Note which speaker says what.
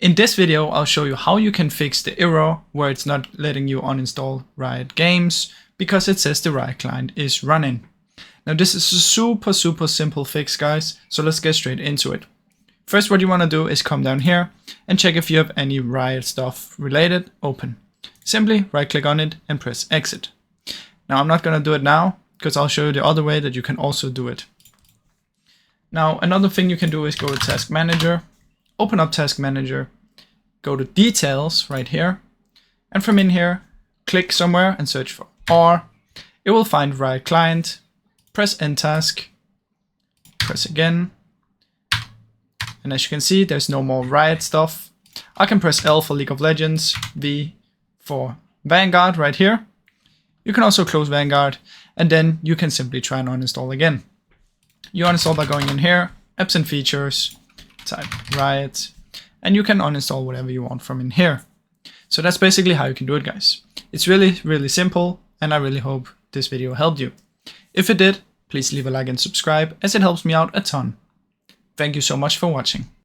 Speaker 1: In this video, I'll show you how you can fix the error where it's not letting you uninstall Riot games because it says the Riot client is running. Now this is a super simple fix, guys, so let's get straight into it. First, what you want to do is come down here and check if you have any Riot stuff related open. Simply right click on it and press exit. Now I'm not going to do it now because I'll show you the other way that you can also do it. Now another thing you can do is go to Task Manager, open up Task Manager, go to Details right here, and from in here click somewhere and search for R. It will find Riot Client, press End Task, press again, and as you can see there's no more Riot stuff. I can press L for League of Legends, V for Vanguard right here. You can also close Vanguard and then you can simply try and uninstall again. You uninstall by going in here, Apps and Features, type Riot, and you can uninstall whatever you want from in here. So that's basically how you can do it, guys. It's really simple, and I really hope this video helped you. If it did, please leave a like and subscribe as it helps me out a ton. Thank you so much for watching.